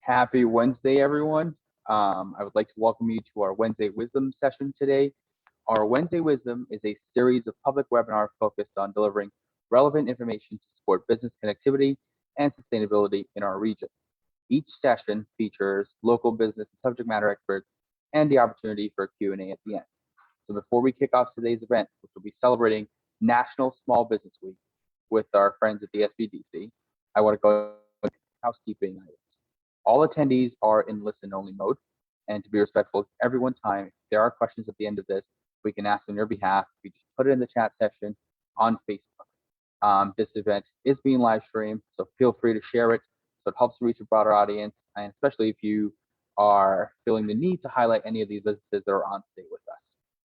Happy Wednesday, everyone. I would like to welcome you to our Wednesday Wisdom session today. Our Wednesday Wisdom is a series of public webinars focused on delivering relevant information to support business connectivity and sustainability in our region. Each session features local business and subject matter experts and the opportunity for a Q&A at the end. So before we kick off today's event, which will be celebrating National Small Business Week with our friends at the SBDC, I want to go into housekeeping items. All attendees are in listen-only mode, and to be respectful of everyone's time, if there are questions at the end of this, we can ask on your behalf. You just put it in the chat section on Facebook. This event is being live streamed, so feel free to share it so it helps reach a broader audience, and especially if you are feeling the need to highlight any of these businesses that are on stage with us.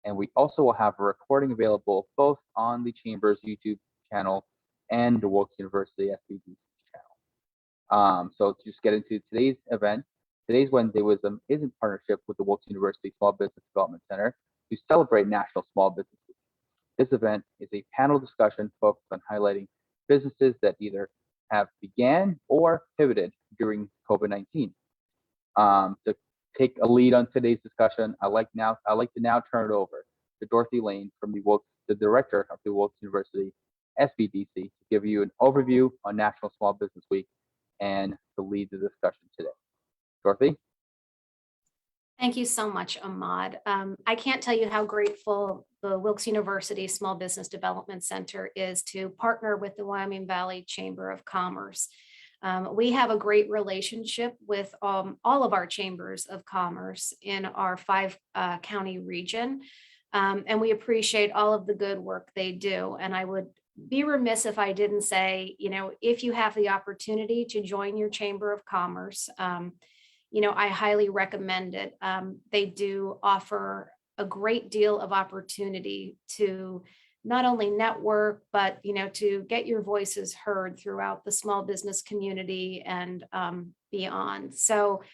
And we also will have a recording available both on the Chamber's YouTube channel and the Wilkes University SBDC channel. So to just get into today's event, today's Wednesday Wisdom is in partnership with the Wilkes University Small Business Development Center to celebrate National Small Business Week. This event is a panel discussion focused on highlighting businesses that either have began or pivoted during COVID-19. To take a lead on today's discussion, I'd like to now turn it over to Dorothy Lane from the director of the Wilkes University SBDC, to give you an overview on National Small Business Week and to lead the discussion today. Dorothy? Thank you so much, Ahmad. I can't tell you how grateful the Wilkes University Small Business Development Center is to partner with the Wyoming Valley Chamber of Commerce. We have a great relationship with all of our chambers of commerce in our 5-county region, and we appreciate all of the good work they do. And I would be remiss if I didn't say, if you have the opportunity to join your Chamber of Commerce, I highly recommend it. They do offer a great deal of opportunity to not only network, but, to get your voices heard throughout the small business community and beyond. So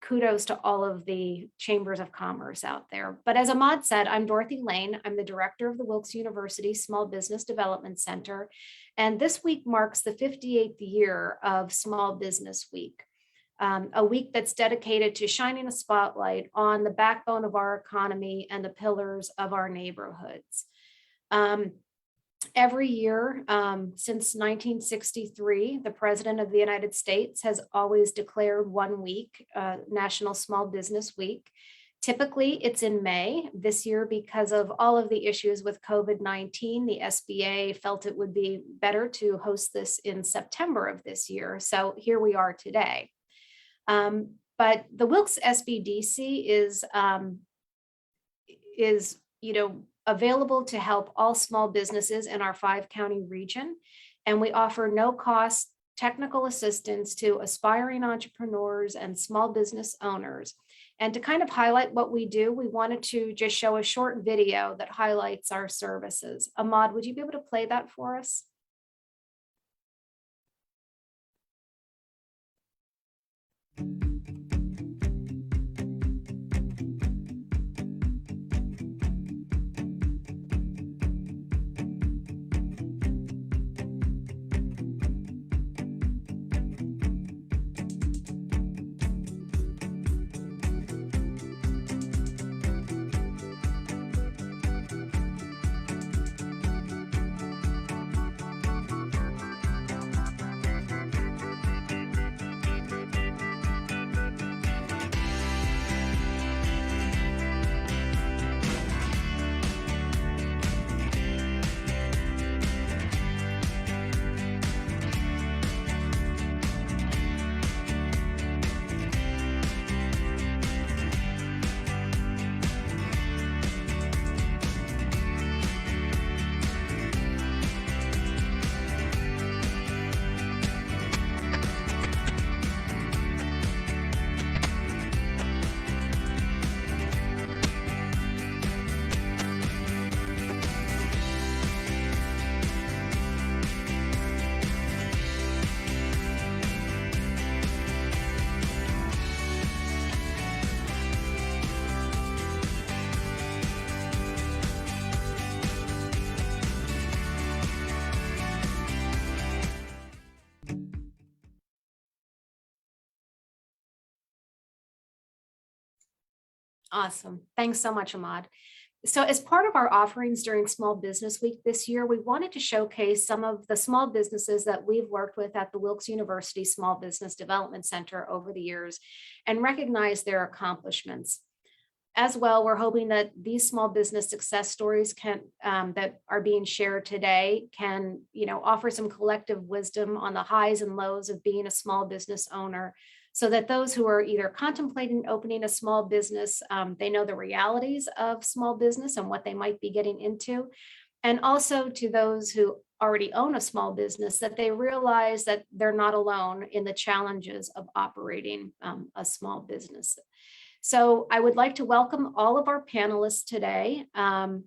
kudos to all of the chambers of commerce out there. But as Ahmad said, I'm Dorothy Lane. I'm the director of the Wilkes University Small Business Development Center. And this week marks the 58th year of Small Business Week. A week that's dedicated to shining a spotlight on the backbone of our economy and the pillars of our neighborhoods. Every year since 1963, the President of the United States has always declared one week, National Small Business Week. Typically, it's in May. This year, because of all of the issues with COVID-19, the SBA felt it would be better to host this in September of this year. So here we are today. But the Wilkes SBDC is available to help all small businesses in our 5-county region. And we offer no cost technical assistance to aspiring entrepreneurs and small business owners. And to kind of highlight what we do, we wanted to just show a short video that highlights our services. Ahmad, would you be able to play that for us? Awesome. Thanks so much, Ahmad. So as part of our offerings during Small Business Week this year, we wanted to showcase some of the small businesses that we've worked with at the Wilkes University Small Business Development Center over the years and recognize their accomplishments. As well, we're hoping that these small business success stories that are being shared today can, offer some collective wisdom on the highs and lows of being a small business owner, so that those who are either contemplating opening a small business, they know the realities of small business and what they might be getting into. And also to those who already own a small business, that they realize that they're not alone in the challenges of operating a small business. So I would like to welcome all of our panelists today. And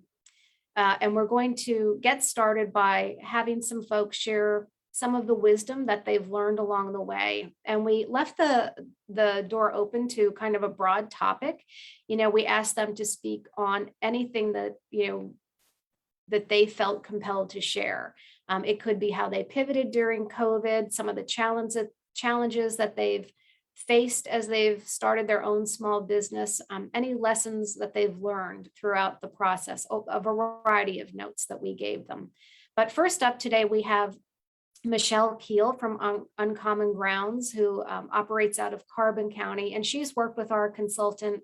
we're going to get started by having some folks share some of the wisdom that they've learned along the way. And we left the door open to kind of a broad topic. We asked them to speak on anything that, that they felt compelled to share. It could be how they pivoted during COVID, some of the challenges that they've faced as they've started their own small business, any lessons that they've learned throughout the process, a variety of notes that we gave them. But first up today, we have Michelle Keel from Uncommon Grounds, who operates out of Carbon County, and she's worked with our consultant,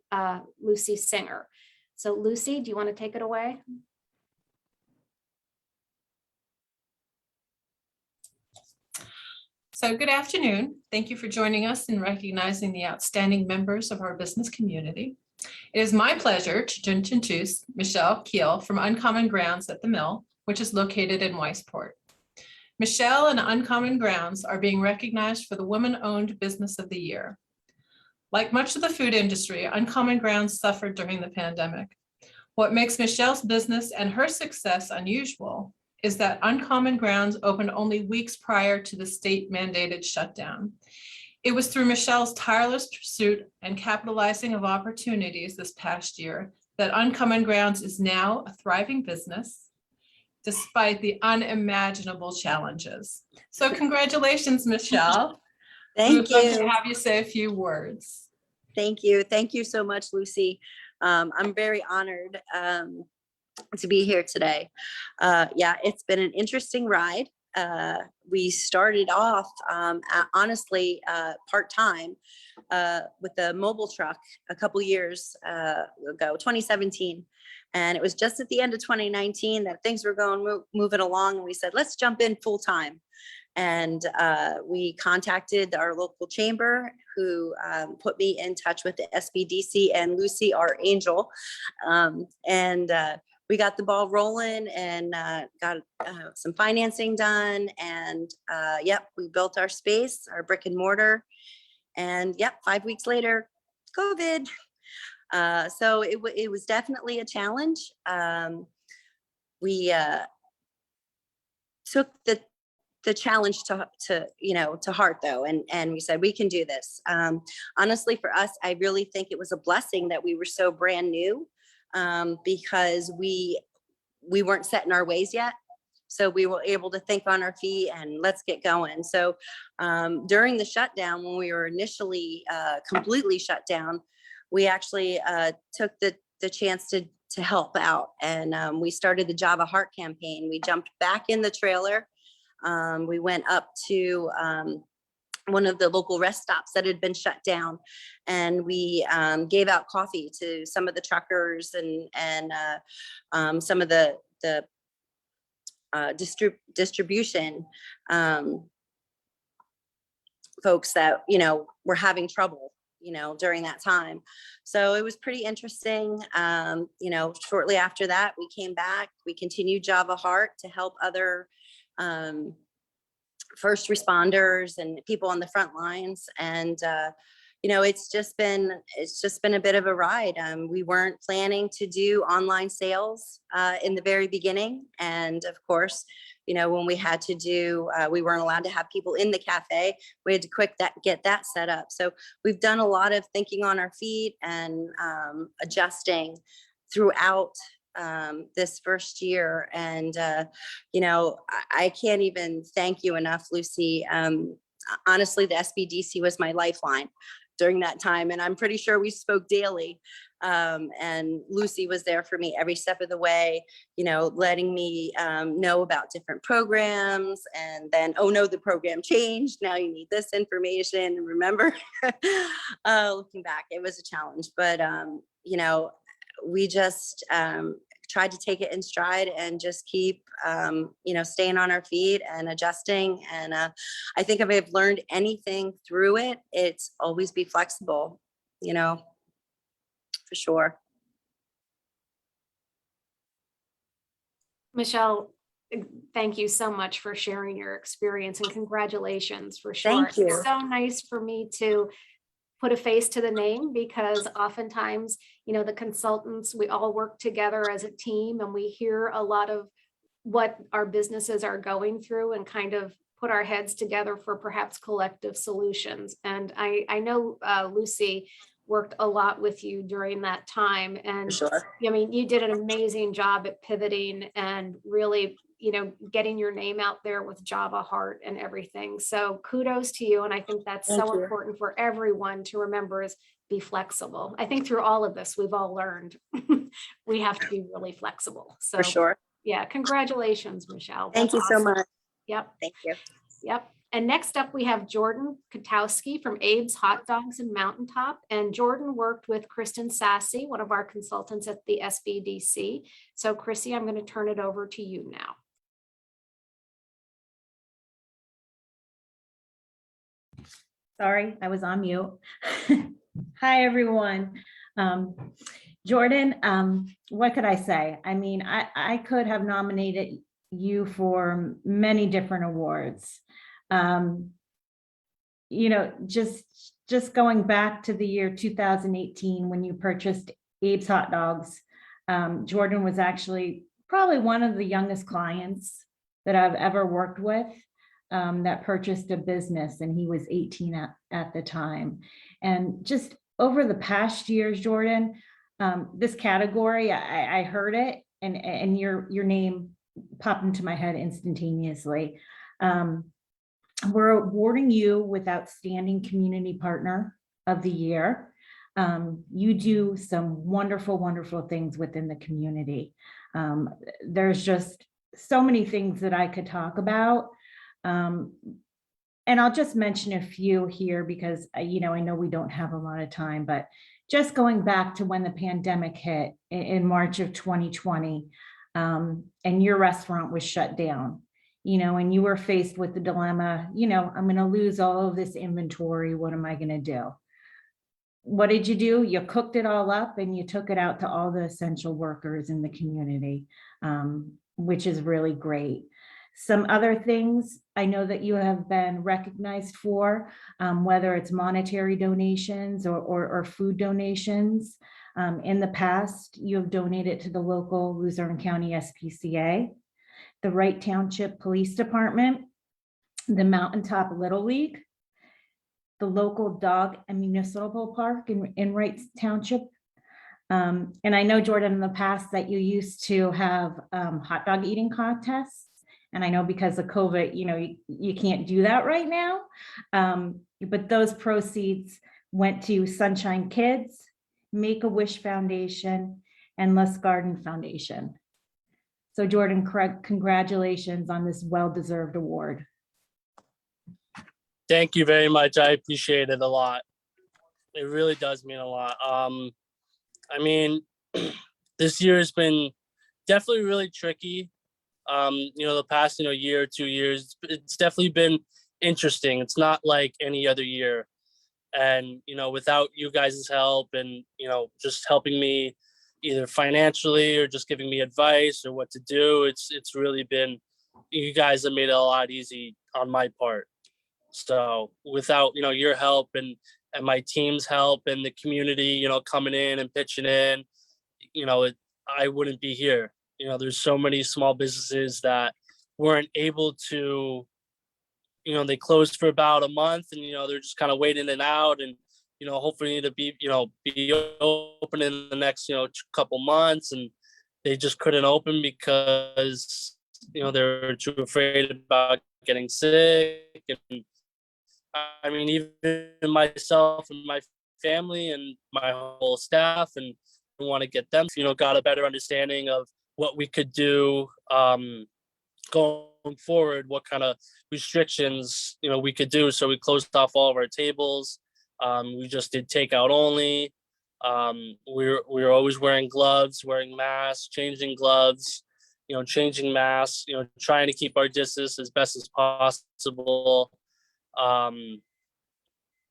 Lucy Singer. So Lucy, do you want to take it away? So good afternoon. Thank you for joining us and recognizing the outstanding members of our business community. It is my pleasure to introduce Michelle Keel from Uncommon Grounds at the Mill, which is located in Weisport. Michelle and Uncommon Grounds are being recognized for the Woman-Owned Business of the Year. Like much of the food industry, Uncommon Grounds suffered during the pandemic. What makes Michelle's business and her success unusual is that Uncommon Grounds opened only weeks prior to the state-mandated shutdown. It was through Michelle's tireless pursuit and capitalizing of opportunities this past year that Uncommon Grounds is now a thriving business, despite the unimaginable challenges. So congratulations, Michelle. Thank you. We'd love to have you say a few words. Thank you. Thank you so much, Lucy. I'm very honored to be here today. Yeah, it's been an interesting ride. We started off, honestly, part-time with a mobile truck a couple years ago, 2017. And it was just at the end of 2019 that things were moving along. And we said, let's jump in full-time. And we contacted our local chamber, who put me in touch with the SBDC and Lucy, our angel. We got the ball rolling and got some financing done. And yep, we built our space, our brick and mortar. And yep, 5 weeks later, COVID. So it was definitely a challenge. We took the challenge to heart though, and we said we can do this. Honestly, for us, I really think it was a blessing that we were so brand new, because we weren't set in our ways yet. So we were able to think on our feet and let's get going. So during the shutdown, when we were initially completely shut down, we actually took the chance to help out, and we started the Java Heart campaign. We jumped back in the trailer. We went up to one of the local rest stops that had been shut down, and we gave out coffee to some of the truckers and some of the distribution folks that were having trouble during that time. So it was pretty interesting. Shortly after that, we came back. We continued Java Heart to help other first responders and people on the front lines. And it's just been a bit of a ride. We weren't planning to do online sales in the very beginning, and of course, when we had to do, we weren't allowed to have people in the cafe. We had to get that set up. So we've done a lot of thinking on our feet and adjusting throughout this first year. And, I can't even thank you enough, Lucy. Honestly, the SBDC was my lifeline during that time. And I'm pretty sure we spoke daily. And Lucy was there for me every step of the way, you know, letting me know about different programs. And then, oh no, the program changed. Now you need this information. And remember, looking back, it was a challenge, but you know, we just tried to take it in stride and just keep, you know, staying on our feet and adjusting. And I think if I've learned anything through it, it's always be flexible, you know, for sure. Michelle, thank you so much for sharing your experience and congratulations for sure. Thank you. It's so nice for me to put a face to the name because oftentimes, you know, the consultants, we all work together as a team and we hear a lot of what our businesses are going through and kind of put our heads together for perhaps collective solutions. And I know Lucy worked a lot with you during that time. For And sure. I mean, you did an amazing job at pivoting and really, you know, getting your name out there with Java Heart and everything. So kudos to you. And I think that's Thank so you. important for everyone to remember is be flexible. I think through all of this, we've all learned we have to be really flexible. So For sure. yeah, congratulations, Michelle. Thank That's you so awesome. much. Yep. Thank you. Yep. And next up, we have Jordan Katowski from Abe's Hot Dogs and Mountaintop. And Jordan worked with Kristen Sassy, one of our consultants at the SBDC. So Chrissy, I'm going to turn it over to you now. Sorry, I was on mute. Hi, everyone. Jordan, what could I say? I mean, I could have nominated you for many different awards. You know, just going back to the year 2018 when you purchased Abe's Hot Dogs, Jordan was actually probably one of the youngest clients that I've ever worked with that purchased a business, and he was 18 at the time. And just over the past years, Jordan, this category, I heard it and your name popped into my head instantaneously. We're awarding you with Outstanding Community Partner of the Year. You do some wonderful, wonderful things within the community. There's just so many things that I could talk about. And I'll just mention a few here because, you know, I know we don't have a lot of time, but just going back to when the pandemic hit in March of 2020, and your restaurant was shut down, you know, and you were faced with the dilemma, you know, I'm going to lose all of this inventory. What am I going to do? What did you do? You cooked it all up and you took it out to all the essential workers in the community, which is really great. Some other things I know that you have been recognized for, whether it's monetary donations or food donations. In the past, you have donated to the local Luzerne County SPCA, the Wright Township Police Department, the Mountaintop Little League, the local dog and municipal park in Wright Township. And I know, Jordan, in the past that you used to have hot dog eating contests. And I know because of COVID, you know, you can't do that right now. But those proceeds went to Sunshine Kids, Make-A-Wish Foundation, and Les Garden Foundation. So Jordan, congratulations on this well-deserved award. Thank you very much. I appreciate it a lot. It really does mean a lot. I mean, this year has been definitely really tricky. You know, the past, year or 2 years, it's definitely been interesting. It's not like any other year. And, without you guys' help and, just helping me either financially or just giving me advice or what to do, it's really been, you guys have made it a lot easy on my part. So without, your help and my team's help and the community, coming in and pitching in, I wouldn't be here. There's so many small businesses that weren't able to, they closed for about a month and, they're just kind of waiting it out and, hopefully to be open in the next, couple months, and they just couldn't open because, they were too afraid about getting sick. And I mean, even myself and my family and my whole staff, and want to get them, got a better understanding of what we could do going forward, what kind of restrictions, we could do. So we closed off all of our tables. We just did takeout only. We were always wearing gloves, wearing masks, changing gloves, changing masks, trying to keep our distance as best as possible.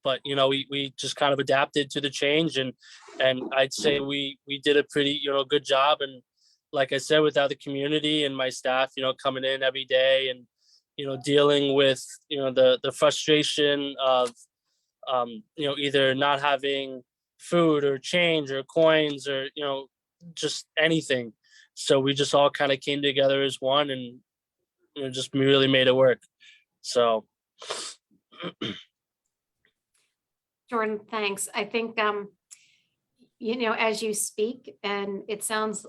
But we just kind of adapted to the change, and I'd say we did a pretty good job. And like I said, without the community and my staff, coming in every day and dealing with the frustration of either not having food or change or coins or just anything. So we just all kind of came together as one, and just really made it work. So Jordan, thanks. I think, as you speak, and it sounds,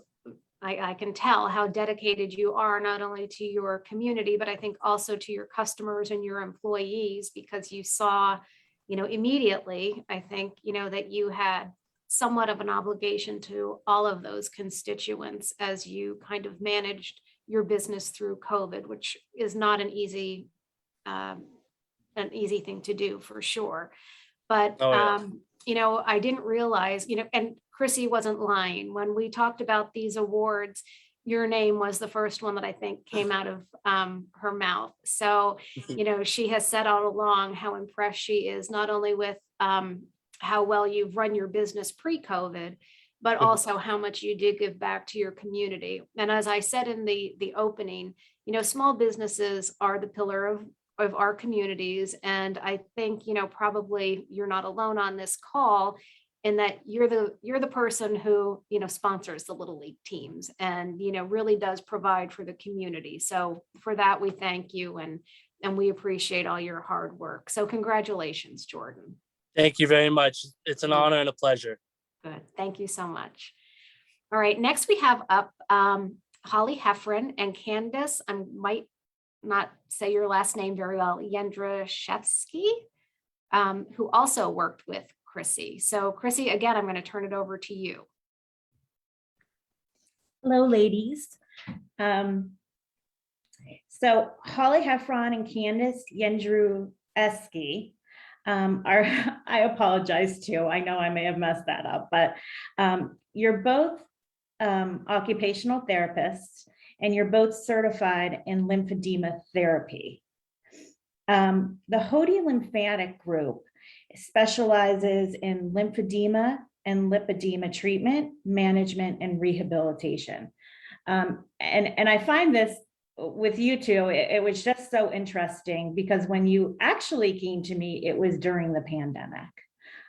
I can tell how dedicated you are not only to your community, but I think also to your customers and your employees, because you saw, immediately, I think, that you had somewhat of an obligation to all of those constituents as you kind of managed your business through COVID, which is not an easy thing to do for sure. But, Oh, yeah. I didn't realize, and Chrissy wasn't lying. When we talked about these awards, your name was the first one that I think came out of her mouth. So, she has said all along how impressed she is, not only with how well you've run your business pre-COVID, but also how much you did give back to your community. And as I said in the opening, small businesses are the pillar of our communities. And I think, probably you're not alone on this call in that you're the person who, sponsors the Little League teams and, really does provide for the community. So for that, we thank you and we appreciate all your hard work. So congratulations, Jordan. Thank you very much. It's an honor and a pleasure. Good. Thank you so much. All right. Next we have up Holly Heffron and Candace. I might not say your last name very well, Yendrashevsky, who also worked with Chrissy. So Chrissy, again, I'm going to turn it over to you. Hello, ladies. So Holly Heffron and Candace Yendrueski are, I apologize too. I know I may have messed that up, but you're both occupational therapists, and you're both certified in lymphedema therapy. The Hody Lymphatic Group specializes in lymphedema and lipedema treatment, management, and rehabilitation. And I find this with you two, it was just so interesting because when you actually came to me, it was during the pandemic.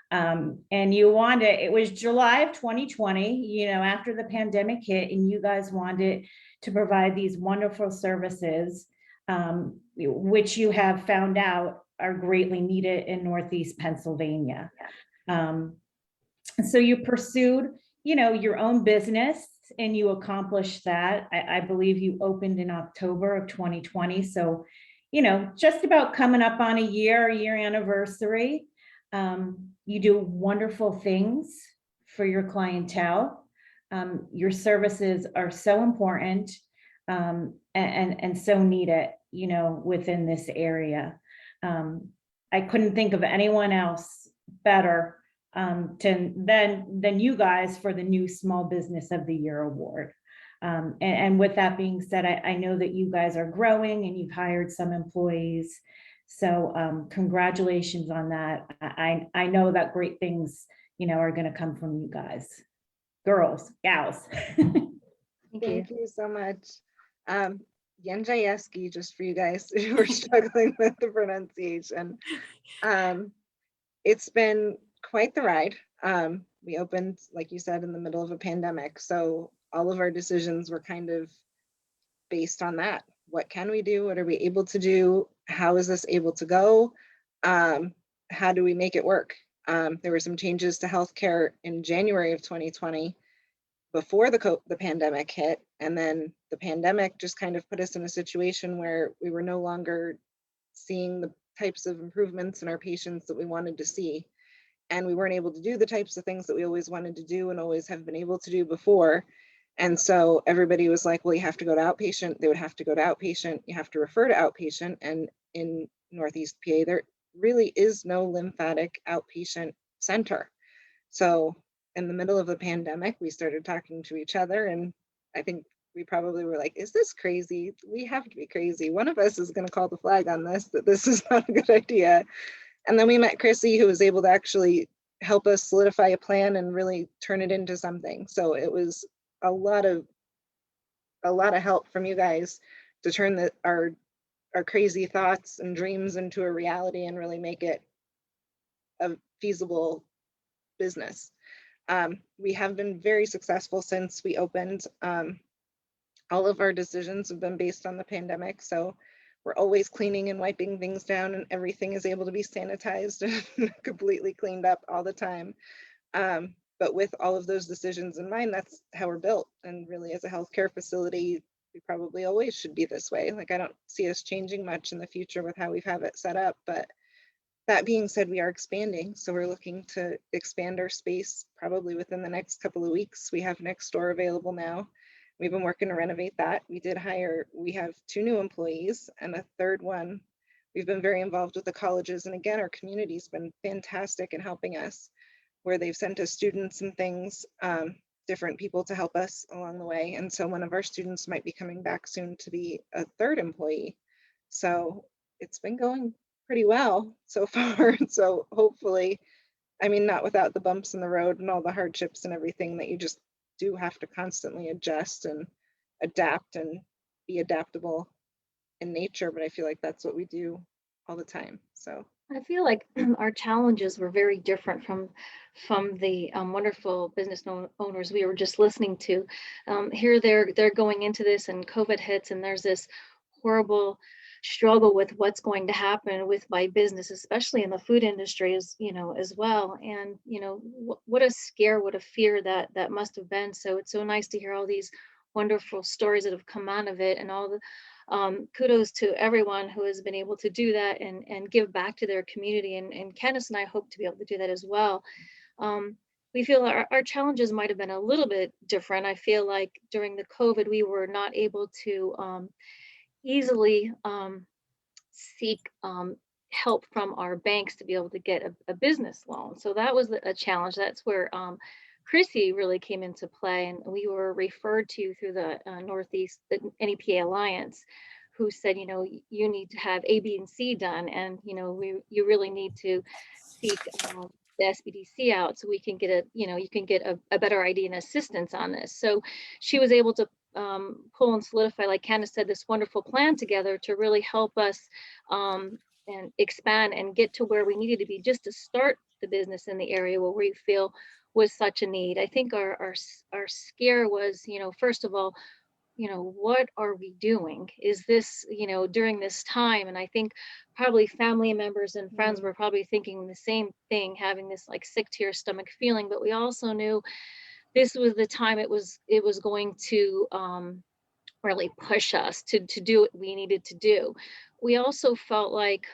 And it was July of 2020, after the pandemic hit, and you guys wanted to provide these wonderful services, which you have found out are greatly needed in Northeast Pennsylvania. So you pursued, your own business and you accomplished that. I believe you opened in October of 2020. So, just about coming up on a year anniversary. You do wonderful things for your clientele. Your services are so important and so needed, within this area. I couldn't think of anyone else better than you guys for the new Small Business of the Year award. And with that being said, I know that you guys are growing and you've hired some employees. So congratulations on that. I know that great things, are going to come from you guys, gals. Thank you so much. Yendrashevsky, just for you guys who are struggling with the pronunciation. It's been quite the ride. We opened, like you said, in the middle of a pandemic. So all of our decisions were kind of based on that. What can we do? What are we able to do? How is this able to go? How do we make it work? There were some changes to healthcare in January of 2020 before the pandemic hit. And then the pandemic just kind of put us in a situation where we were no longer seeing the types of improvements in our patients that we wanted to see. and we weren't able to do the types of things that we always wanted to do and always have been able to do before. And so everybody was like, well, you have to go to outpatient. They would have to go to outpatient. You have to refer to outpatient. And in Northeast PA, there really is no lymphatic outpatient center. So in the middle of the pandemic, we started talking to each other, and I think we probably were like, is this crazy? We have to be crazy. One of us is going to call the flag on this, that this is not a good idea. And then we met Chrissy, who was able to actually help us solidify a plan and really turn it into something. So it was a lot of help from you guys to turn our crazy thoughts and dreams into a reality and really make it a feasible business. We have been very successful since we opened. All of our decisions have been based on the pandemic. So we're always cleaning and wiping things down, and everything is able to be sanitized and completely cleaned up all the time. But with all of those decisions in mind, that's how we're built. And really, as a healthcare facility, we probably always should be this way. Like, I don't see us changing much in the future with how we have it set up. But that being said, we are expanding. So we're looking to expand our space probably within the next couple of weeks. We have next door available now. We've been working to renovate that. We have 2 new employees and a third one. We've been very involved with the colleges. And again, our community's been fantastic in helping us, where they've sent us students and things, different people to help us along the way. And so one of our students might be coming back soon to be a 3rd employee. So it's been going pretty well so far. So hopefully, I mean, not without the bumps in the road and all the hardships and everything that you just do have to constantly adjust and adapt and be adaptable in nature. But I feel like that's what we do all the time. So I feel like our challenges were very different from the wonderful business owners we were just listening to. Here they're going into this, and COVID hits, and there's this horrible struggle with what's going to happen with my business, especially in the food industry, as well. And what a scare, what a fear that must have been. So it's so nice to hear all these wonderful stories that have come out of it, and all the kudos to everyone who has been able to do that and give back to their community. And Candace and I hope to be able to do that as well. We feel our challenges might have been a little bit different. I feel like during the COVID, we were not able to easily seek help from our banks to be able to get a business loan. So that was a challenge. That's where Chrissy really came into play, and we were referred to through the Northeast, the NEPA Alliance, who said, you need to have A, B, and C done, and you really need to seek the SBDC out so we can get you can get a better idea and assistance on this. So she was able to pull and solidify, like Candace said, this wonderful plan together to really help us and expand and get to where we needed to be just to start the business in the area where we feel was such a need. I think our scare was, first of all, what are we doing? Is this, during this time? And I think probably family members and friends were probably thinking the same thing, having this like sick to your stomach feeling. But we also knew this was the time it was going to really push us to do what we needed to do. We also felt like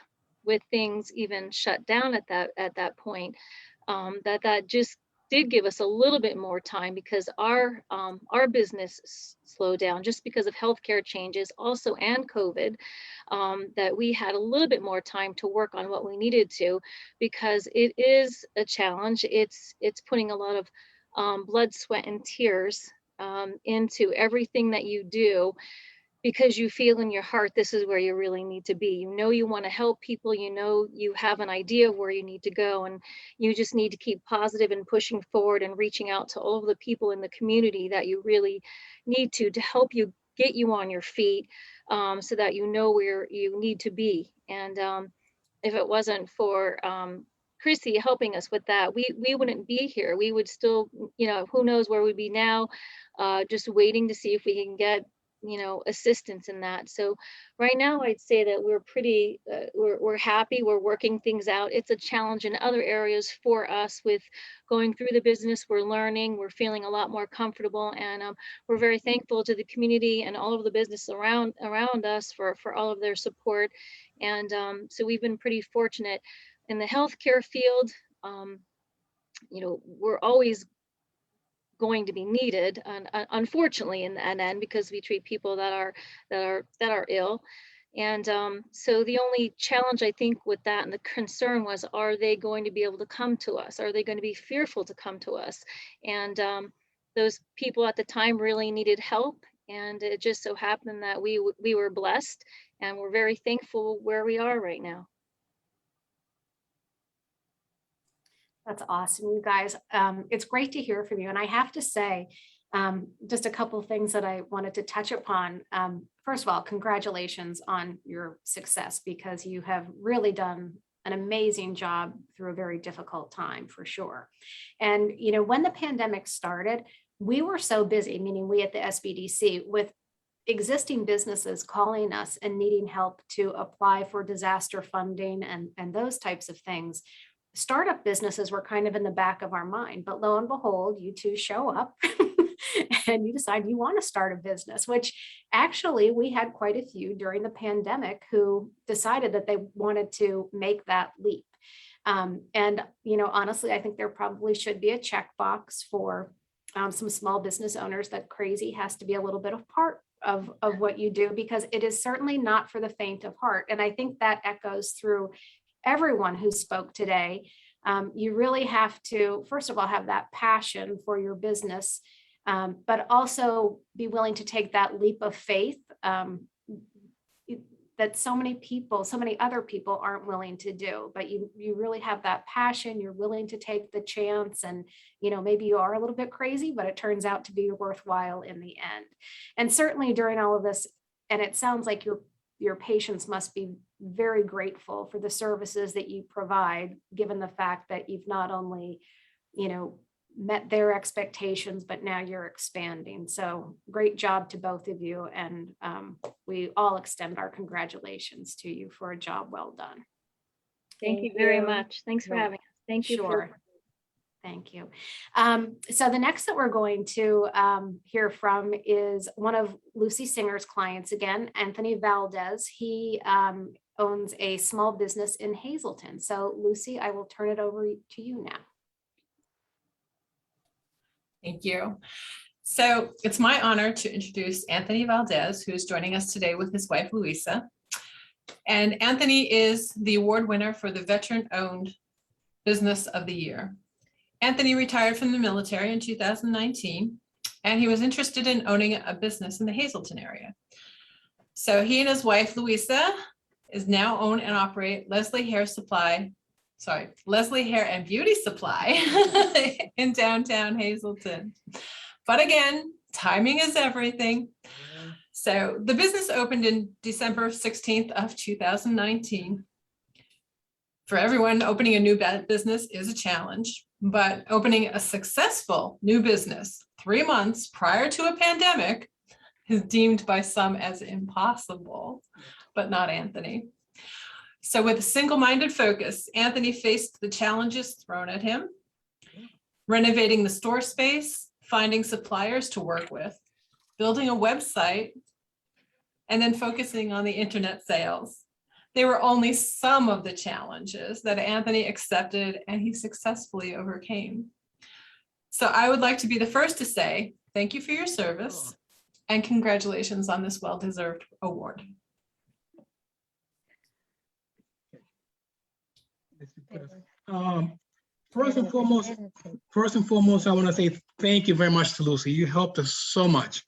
with things even shut down at that point, that just did give us a little bit more time, because our business slowed down just because of healthcare changes also, and COVID, that we had a little bit more time to work on what we needed to, because it is a challenge. It's putting a lot of blood, sweat, and tears into everything that you do, because you feel in your heart this is where you really need to be. You want to help people, you have an idea of where you need to go, and you just need to keep positive and pushing forward and reaching out to all of the people in the community that you really need to help you get you on your feet, so that you know where you need to be. And if it wasn't for Chrissy helping us with that, we wouldn't be here. We would still, who knows where we'd be now, just waiting to see if we can get assistance in that. So right now I'd say that we're pretty we're happy. We're working things out. It's a challenge in other areas for us with going through the business. We're learning, we're feeling a lot more comfortable, and we're very thankful to the community and all of the business around us for all of their support. And so we've been pretty fortunate in the healthcare field. we're always going to be needed, and unfortunately in the end, because we treat people that are ill. And so the only challenge I think with that and the concern was, are they going to be able to come to us? Are they going to be fearful to come to us? And those people at the time really needed help. And it just so happened that we were blessed, and we're very thankful where we are right now. That's awesome, you guys. It's great to hear from you. And I have to say, just a couple of things that I wanted to touch upon. First of all, congratulations on your success, because you have really done an amazing job through a very difficult time, for sure. And, when the pandemic started, we were so busy, meaning we at the SBDC, with existing businesses calling us and needing help to apply for disaster funding and those types of things. Startup businesses were kind of in the back of our mind, but lo and behold, you two show up and you decide you want to start a business, which actually we had quite a few during the pandemic who decided that they wanted to make that leap. And, honestly, I think there probably should be a checkbox for some small business owners that crazy has to be a little bit of part of what you do, because it is certainly not for the faint of heart. And I think that echoes through everyone who spoke today. You really have to, first of all, have that passion for your business, but also be willing to take that leap of faith that so many other people aren't willing to do. But you really have that passion, you're willing to take the chance, and maybe you are a little bit crazy, but it turns out to be worthwhile in the end. And certainly during all of this, and it sounds like your patients must be very grateful for the services that you provide, given the fact that you've not only, met their expectations, but now you're expanding. So great job to both of you. And we all extend our congratulations to you for a job well done. Thank you very much. Thanks for You're having us. Thank you. Sure. Thank you. So the next that we're going to hear from is one of Lucy Singer's clients again, Anthony Valdez. He owns a small business in Hazleton. So Lucy, I will turn it over to you now. Thank you. So it's my honor to introduce Anthony Valdez, who is joining us today with his wife, Luisa. And Anthony is the award winner for the Veteran-Owned Business of the Year. Anthony retired from the military in 2019, and he was interested in owning a business in the Hazleton area. So he and his wife, Luisa, is now own and operate Leslie Hair and Beauty Supply in downtown Hazleton. But again, timing is everything. So the business opened in December 16th of 2019. For everyone, opening a new business is a challenge, but opening a successful new business 3 months prior to a pandemic is deemed by some as impossible, but not Anthony. So with a single-minded focus, Anthony faced the challenges thrown at him, renovating the store space, finding suppliers to work with, building a website, and then focusing on the internet sales. They were only some of the challenges that Anthony accepted and he successfully overcame. So I would like to be the first to say thank you for your service and congratulations on this well-deserved award. First and foremost, I want to say thank you very much to Lucy. You helped us so much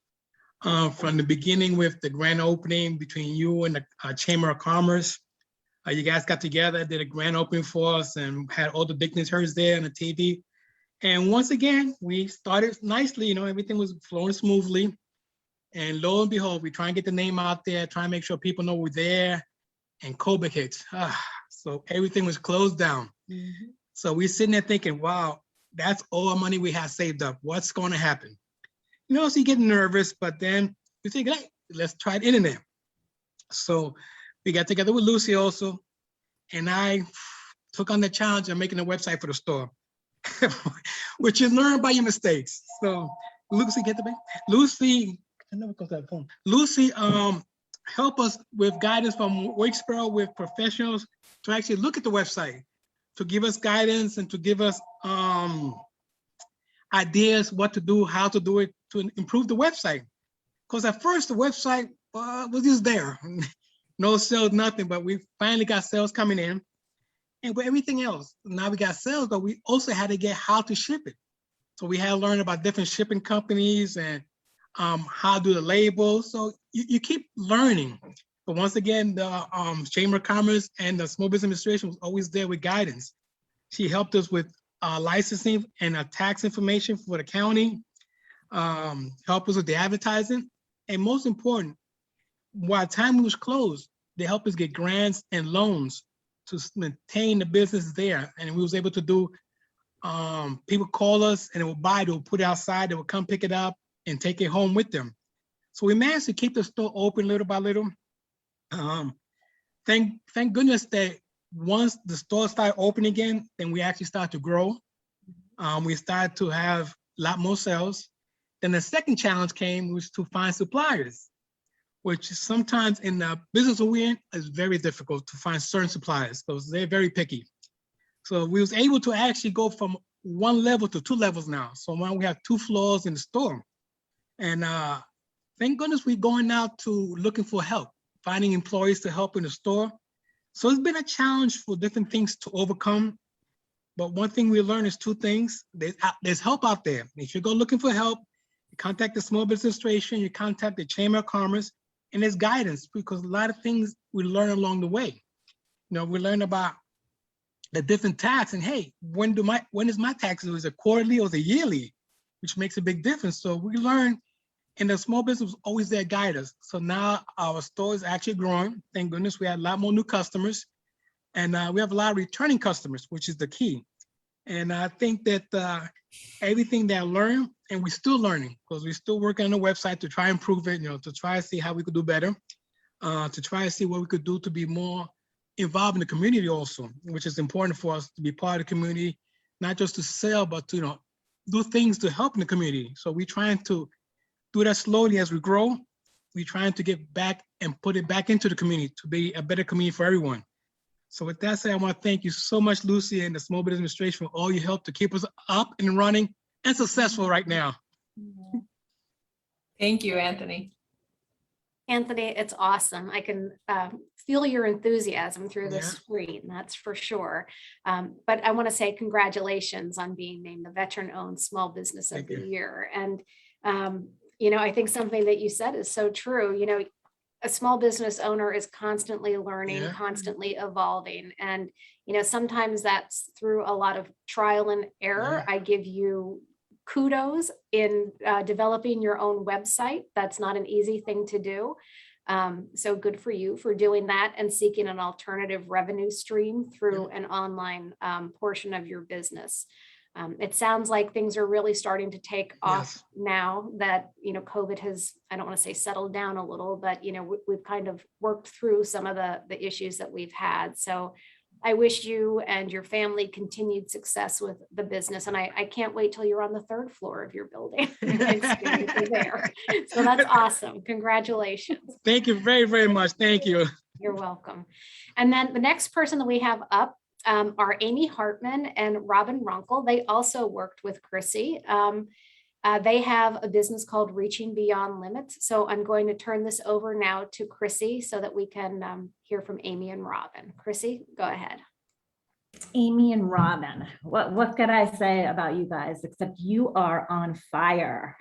from the beginning with the grand opening between you and the Chamber of Commerce. You guys got together, did a grand opening for us, and had all the dignitaries there on the TV. And once again, we started nicely. Everything was flowing smoothly. And lo and behold, we try and get the name out there, try and make sure people know we're there. And COVID hits. So everything was closed down. Mm-hmm. So we're sitting there thinking, wow, that's all our money we have saved up. What's going to happen? So you get nervous, but then we think, hey, let's try the internet. So we got together with Lucy also, and I took on the challenge of making a website for the store, which is learn by your mistakes. So Lucy, get the back. Lucy, I never got that phone. Lucy, help us with guidance from Wakesboro with professionals to actually look at the website, to give us guidance and to give us ideas what to do, how to do it to improve the website. Because at first the website was just there, no sales, nothing, but we finally got sales coming in. And with everything else, now we got sales, but we also had to get how to ship it. So we had to learn about different shipping companies and how to do the labels. So you keep learning. But once again, the Chamber of Commerce and the Small Business Administration was always there with guidance. She helped us with licensing and tax information for the county, helped us with the advertising. And most important, while time was closed, they helped us get grants and loans to maintain the business there. And we was able to do, people call us and they would buy, they would put it outside, they would come pick it up and take it home with them. So we managed to keep the store open little by little. Thank goodness that once the store started opening again, then we actually started to grow. We started to have a lot more sales. Then the second challenge came was to find suppliers, which sometimes in the business we're in is very difficult to find certain suppliers because they're very picky. So we was able to actually go from one level to 2 levels now. So now we have 2 floors in the store. And thank goodness we're going out to looking for help, finding employees to help in the store. So it's been a challenge for different things to overcome. But one thing we learned is 2 things. There's help out there. If you go looking for help, you contact the Small Business Administration, you contact the Chamber of Commerce, and there's guidance because a lot of things we learn along the way. You know, we learn about the different tax and hey, when is my tax due? Is it quarterly or is it yearly? Which makes a big difference. So we learn, and the small business was always there to guide us. So now our store is actually growing. Thank goodness we had a lot more new customers, and we have a lot of returning customers, which is the key. And I think that everything that I learned, and we're still learning because we're still working on the website to try and improve it, you know, to try to see how we could do better, to try to see what we could do to be more involved in the community also, which is important for us to be part of the community, not just to sell, but to, you know, do things to help in the community. So we're trying to do that slowly as we grow. We're trying to get back and put it back into the community to be a better community for everyone. So with that said, I want to thank you so much, Lucy, and the Small Business Administration for all your help to keep us up and running and successful right now. Thank you, Anthony. Anthony, it's awesome. I can feel your enthusiasm through the Yeah. screen, that's for sure. But I want to say congratulations on being named the Veteran-Owned Small Business of Thank the you. Year. And, you know, I think something that you said is so true. You know, a small business owner is constantly learning, Yeah. constantly evolving. And, you know, sometimes that's through a lot of trial and error. Yeah. I give you kudos in developing your own website. That's not an easy thing to do. So good for you for doing that and seeking an alternative revenue stream through an online portion of your business. It sounds like things are really starting to take off Yes. now that, you know, COVID has, I don't want to say settled down a little, but, you know, we've kind of worked through some of the issues that we've had. So I wish you and your family continued success with the business. And I can't wait till you're on the 3rd floor of your building. There. So that's awesome. Congratulations. Thank you very, very much. Thank you. You're welcome. And then the next person that we have up are Amy Hartman and Robin Runkle. They also worked with Chrissy. They have a business called Reaching Beyond Limits. So I'm going to turn this over now to Chrissy so that we can hear from Amy and Robin. Chrissy, go ahead. Amy and Robin, what could I say about you guys, except you are on fire.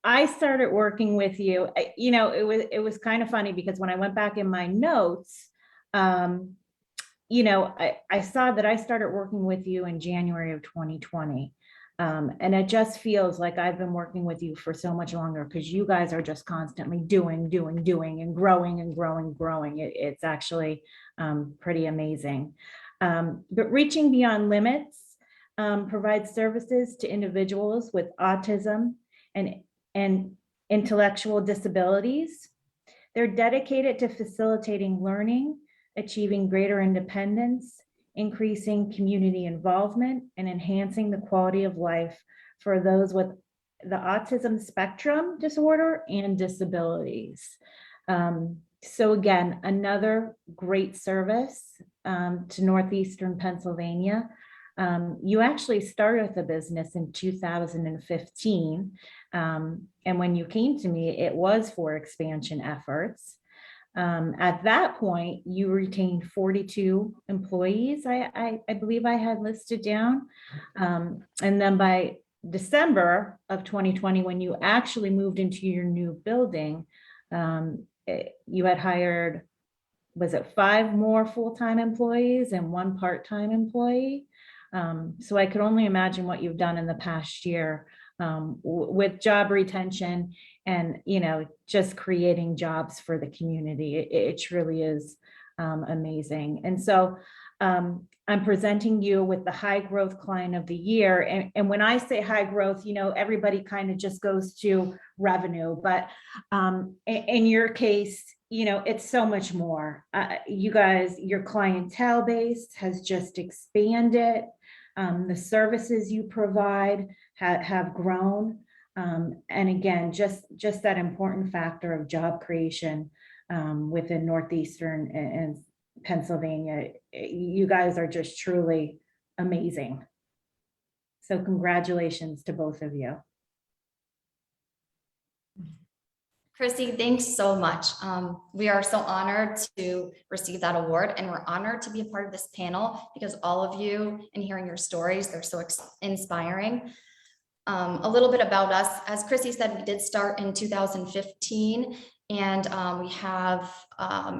I started working with you, you know, it was kind of funny because when I went back in my notes, you know, I saw that I started working with you in January of 2020. And it just feels like I've been working with you for so much longer because you guys are just constantly doing and growing. It's actually pretty amazing. But Reaching Beyond Limits provides services to individuals with autism and intellectual disabilities. They're dedicated to facilitating learning, achieving greater independence, increasing community involvement, and enhancing the quality of life for those with the autism spectrum disorder and disabilities. So again, another great service to Northeastern Pennsylvania. You actually started the business in 2015. And when you came to me, it was for expansion efforts. At that point, you retained 42 employees, I believe I had listed down. And then by December of 2020, when you actually moved into your new building, you had hired, was it 5 more full-time employees and 1 part-time employee? So I could only imagine what you've done in the past year with job retention and, just creating jobs for the community. It truly is amazing. And so I'm presenting you with the high growth client of the year. And when I say high growth, everybody kind of just goes to revenue, but in your case, it's so much more. You guys, your clientele base has just expanded. The services you provide have grown. And again, just that important factor of job creation within Northeastern and Pennsylvania. You guys are just truly amazing. So congratulations to both of you. Chrissy, thanks so much. We are so honored to receive that award, and we're honored to be a part of this panel because all of you and hearing your stories, they're so inspiring. A little bit about us, as Chrissy said, we did start in 2015 and we have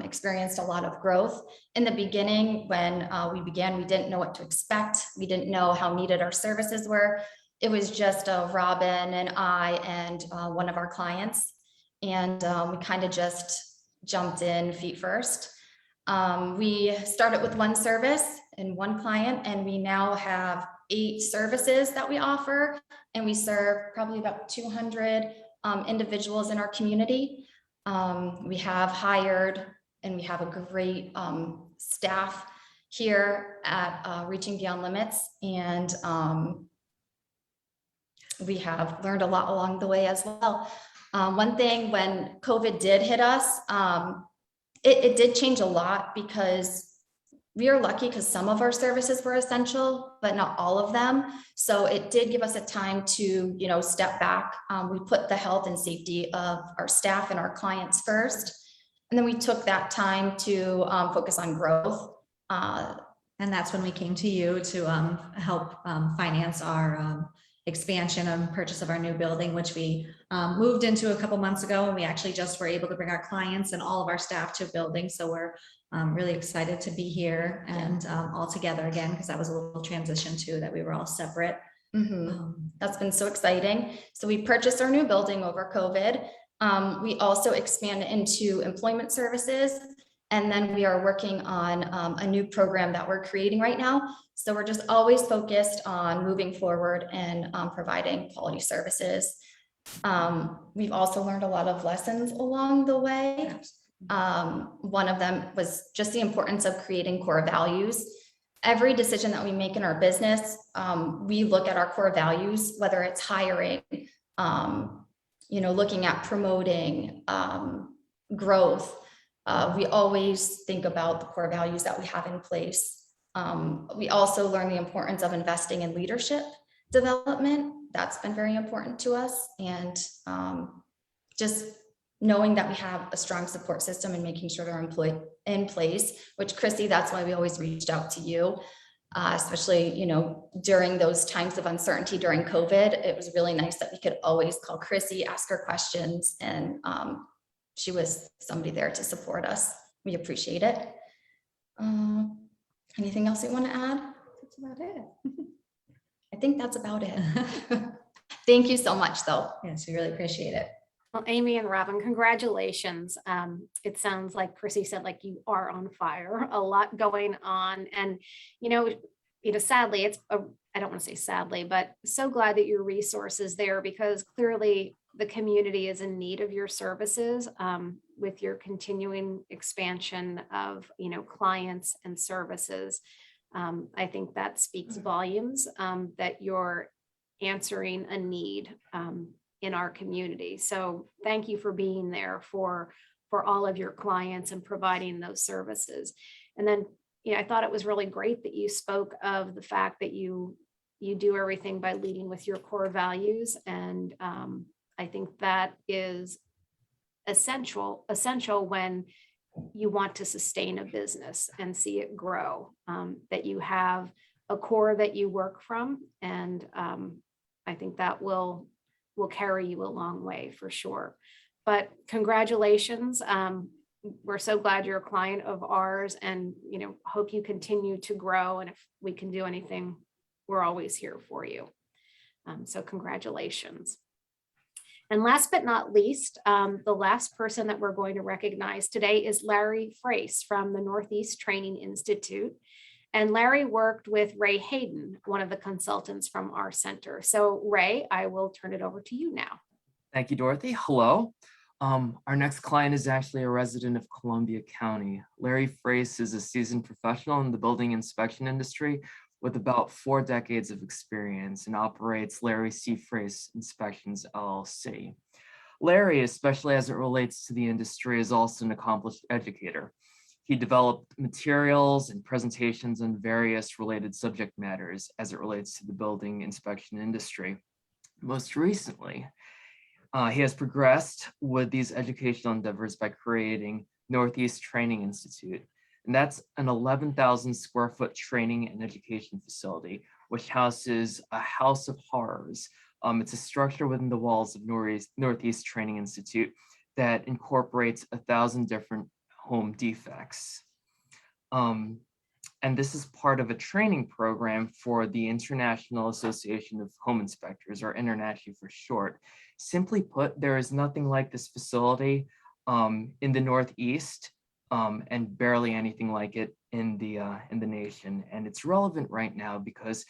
experienced a lot of growth. In the beginning, when we began, we didn't know what to expect. We didn't know how needed our services were. It was just Robin and I and one of our clients. And we kind of just jumped in feet first. We started with 1 service and 1 client, and we now have 8 services that we offer, and we serve probably about 200 individuals in our community. We have hired and we have a great staff here at Reaching Beyond Limits, and we have learned a lot along the way as well. One thing, when COVID did hit us, it did change a lot because we are lucky because some of our services were essential, but not all of them. So it did give us a time to, step back. We put the health and safety of our staff and our clients first. And then we took that time to focus on growth. And that's when we came to you to help finance our expansion and purchase of our new building, which we moved into a couple months ago. And we actually just were able to bring our clients and all of our staff to a building. So we're really excited to be here and all together again, because that was a little transition too, that we were all separate. That's been so exciting. So we purchased our new building over COVID. We also expanded into employment services. And then we are working on a new program that we're creating right now. So we're just always focused on moving forward and providing quality services. We've also learned a lot of lessons along the way. One of them was just the importance of creating core values. Every decision that we make in our business, we look at our core values, whether it's hiring, looking at promoting, growth. We always think about the core values that we have in place. We also learn the importance of investing in leadership development. That's been very important to us. And just knowing that we have a strong support system and making sure they're in place, which Chrissy, that's why we always reached out to you, especially, during those times of uncertainty during COVID. It was really nice that we could always call Chrissy, ask her questions, and she was somebody there to support us. We appreciate it. Anything else you want to add? That's about it. I think that's about it. Thank you so much, though. Yes, we really appreciate it. Well, Amy and Robin, congratulations. It sounds like Chrissy said, like you are on fire, a lot going on. And, sadly, I don't want to say sadly, but so glad that your resources there, because clearly the community is in need of your services with your continuing expansion of, clients and services. I think that speaks volumes that you're answering a need in our community. So thank you for being there for for all of your clients and providing those services. And then, I thought it was really great that you spoke of the fact that you do everything by leading with your core values. And I think that is essential when you want to sustain a business and see it grow, that you have a core that you work from. And I think that will carry you a long way for sure. But congratulations. We're so glad you're a client of ours, and hope you continue to grow. And if we can do anything, we're always here for you. So congratulations. And last but not least, the last person that we're going to recognize today is Larry Frace from the Northeast Training Institute. And Larry worked with Ray Hayden, one of the consultants from our center. So Ray, I will turn it over to you now. Thank you, Dorothy. Hello. Our next client is actually a resident of Columbia County. Larry Frace is a seasoned professional in the building inspection industry with about 4 decades of experience and operates Larry C. Frace Inspections LLC. Larry, especially as it relates to the industry, is also an accomplished educator. He developed materials and presentations on various related subject matters as it relates to the building inspection industry. Most recently, he has progressed with these educational endeavors by creating Northeast Training Institute. And that's an 11,000 square foot training and education facility, which houses a house of horrors. It's a structure within the walls of Northeast Training Institute that incorporates 1,000 different home defects. And this is part of a training program for the International Association of Home Inspectors, or INTERNASHI for short. Simply put, there is nothing like this facility in the Northeast, and barely anything like it in the nation. And it's relevant right now because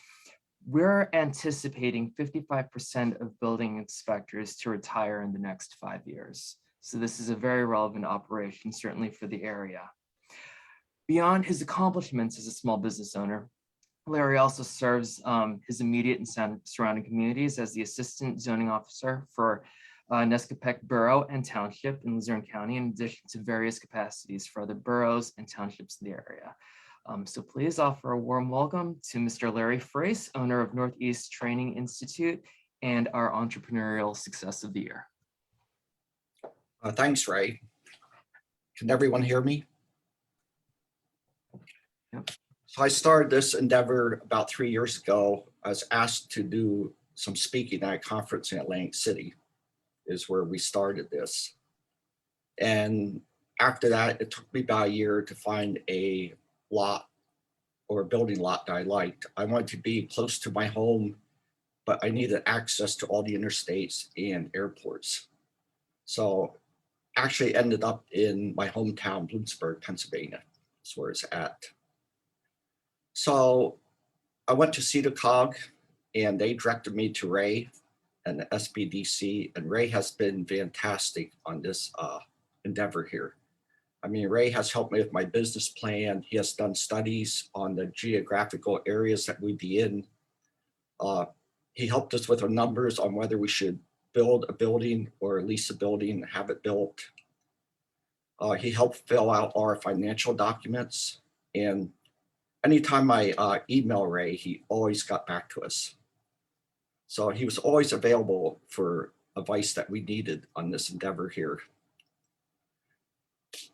we're anticipating 55% of building inspectors to retire in the next 5 years. So this is a very relevant operation, certainly for the area. Beyond his accomplishments as a small business owner, Larry also serves his immediate and surrounding communities as the Assistant Zoning Officer for Nescopec Borough and Township in Luzerne County, in addition to various capacities for other boroughs and townships in the area. So please offer a warm welcome to Mr. Larry Frace, owner of Northeast Training Institute and our Entrepreneurial Success of the Year. Thanks, Ray. Can everyone hear me? Yep. So I started this endeavor about 3 years ago. I was asked to do some speaking at a conference in Atlantic City, is where we started this. And after that, it took me about a year to find a lot or a building lot that I liked. I wanted to be close to my home, but I needed access to all the interstates and airports. So actually ended up in my hometown, Bloomsburg, Pennsylvania. That's where it's at. So I went to CEDACOG and they directed me to Ray and the SBDC, and Ray has been fantastic on this endeavor here. I mean, Ray has helped me with my business plan. He has done studies on the geographical areas that we'd be in. He helped us with our numbers on whether we should build a building or lease a building and have it built. He helped fill out our financial documents, and anytime I email Ray, he always got back to us. So he was always available for advice that we needed on this endeavor here.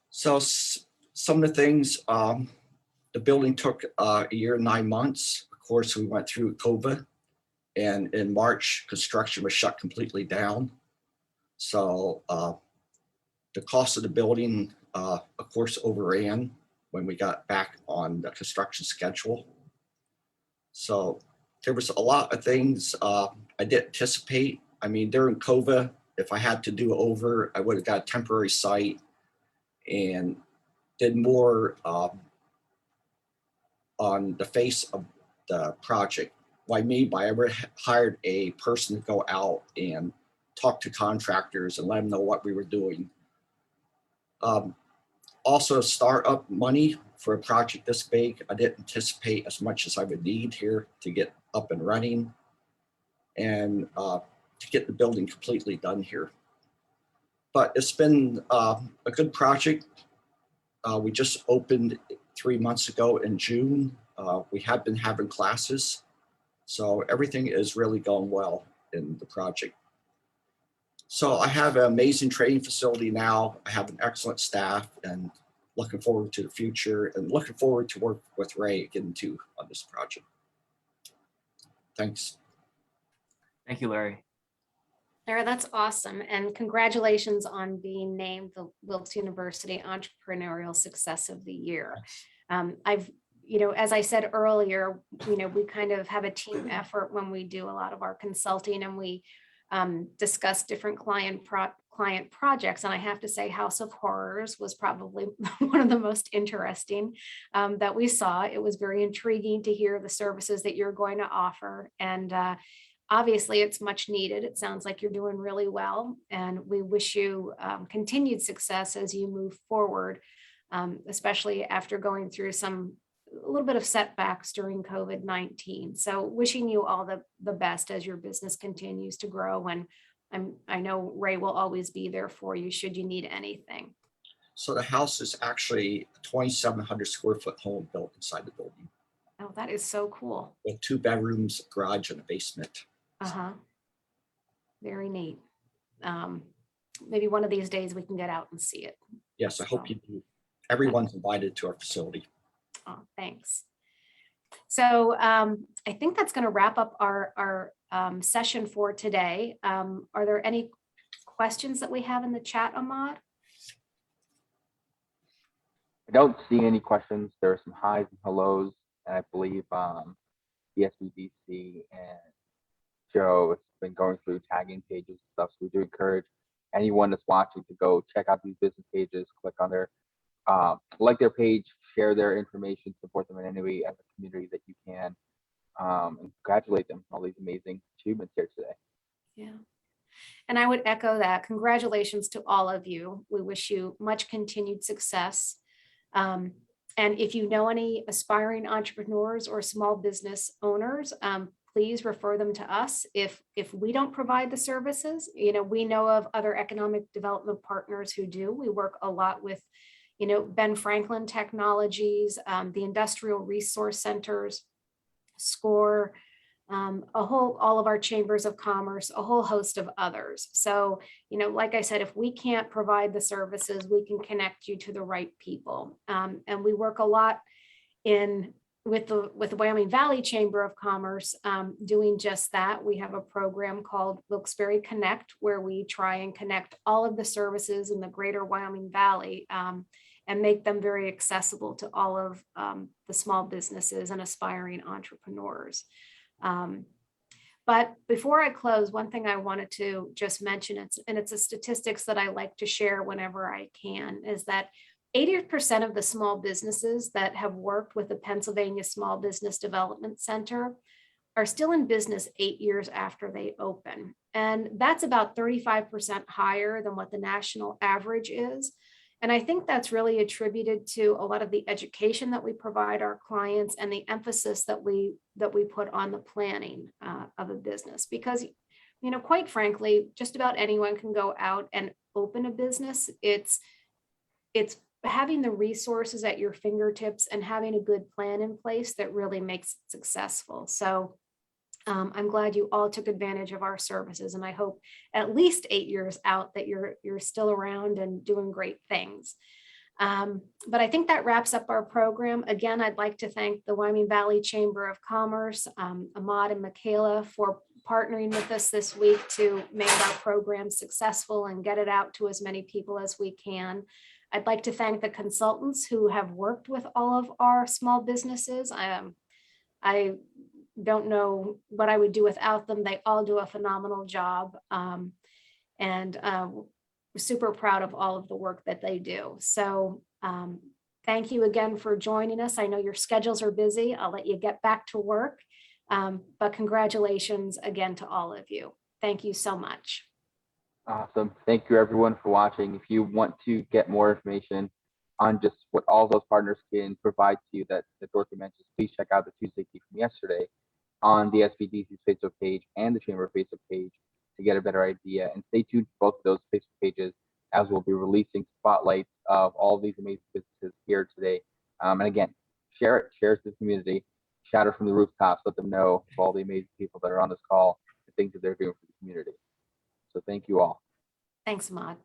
So some of the things, the building took a year and 9 months. Of course, we went through COVID, and in March, construction was shut completely down. So the cost of the building, of course, overran when we got back on the construction schedule. So there was a lot of things I didn't anticipate. I mean, during COVID, if I had to do over, I would have got a temporary site and did more on the face of the project. What I mean by I hired a person to go out and talk to contractors and let them know what we were doing. Also, startup money for a project this big, I didn't anticipate as much as I would need here to get up and running and to get the building completely done here. but it's been a good project. We just opened 3 months ago in June. We have been having classes, so everything is really going well in the project. So I have an amazing training facility now. I have an excellent staff, and looking forward to the future and looking forward to work with Ray again too on this project. Thanks. Thank you, Larry. Sarah, that's awesome. And congratulations on being named the Wilkes University Entrepreneurial Success of the Year. As I said earlier, we kind of have a team effort when we do a lot of our consulting, and we discuss different client projects. And I have to say House of Horrors was probably one of the most interesting that we saw. It was very intriguing to hear the services that you're going to offer. And obviously it's much needed. It sounds like you're doing really well. And we wish you continued success as you move forward, especially after going through a little bit of setbacks during COVID-19. So wishing you all the best as your business continues to grow. And I know Ray will always be there for you should you need anything. So the house is actually a 2,700 square foot home built inside the building Oh, that is so cool. with 2 bedrooms, a garage, and a basement. Uh-huh. Very neat. Maybe one of these days we can get out and see it. Yes, I hope you do. Everyone's invited to our facility. Oh, thanks. So I think that's going to wrap up our session for today. Are there any questions that we have in the chat, Ahmad? I don't see any questions. There are some highs and hellos, and I believe the SBDC and Joe has been going through tagging pages and stuff. So we do encourage anyone that's watching to go check out these business pages, click on their like their page, share their information, support them in any way as a community that you can, and congratulate them on all these amazing achievements here today. Yeah. And I would echo that. Congratulations to all of you. We wish you much continued success. And if you know any aspiring entrepreneurs or small business owners, please refer them to us. If we don't provide the services, we know of other economic development partners who do. We work a lot with Ben Franklin Technologies, the Industrial Resource Centers, SCORE, all of our chambers of commerce, a whole host of others. So, like I said, if we can't provide the services, we can connect you to the right people. And we work a lot with the Wyoming Valley Chamber of Commerce doing just that. We have a program called Wilkes-Barre Connect, where we try and connect all of the services in the greater Wyoming Valley and make them very accessible to all of the small businesses and aspiring entrepreneurs. But before I close, one thing I wanted to just mention, it's a statistics that I like to share whenever I can, is that 80% of the small businesses that have worked with the Pennsylvania Small Business Development Center are still in business 8 years after they open. And that's about 35% higher than what the national average is. And I think that's really attributed to a lot of the education that we provide our clients and the emphasis that we put on the planning of a business. Because, quite frankly, just about anyone can go out and open a business. It's having the resources at your fingertips and having a good plan in place that really makes it successful. So I'm glad you all took advantage of our services, and I hope at least 8 years out that you're still around and doing great things. But I think that wraps up our program. Again, I'd like to thank the Wyoming Valley Chamber of Commerce, Ahmad and Michaela, for partnering with us this week to make our program successful and get it out to as many people as we can. I'd like to thank the consultants who have worked with all of our small businesses. I don't know what I would do without them. They all do a phenomenal job, and super proud of all of the work that they do. So thank you again for joining us. I know your schedules are busy. I'll let you get back to work, but congratulations again to all of you. Thank you so much. Awesome. Thank you everyone for watching. If you want to get more information on just what all those partners can provide to you that Dorothy mentioned, please check out the Tuesday Tea from yesterday on the SBDC's Facebook page and the Chamber Facebook page to get a better idea. And stay tuned for both of those Facebook pages as we'll be releasing spotlights of all these amazing businesses here today. And again, share it to the community, shout it from the rooftops, let them know of all the amazing people that are on this call, the things that they're doing for the community. So thank you all. Thanks, Ahmad.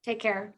Take care.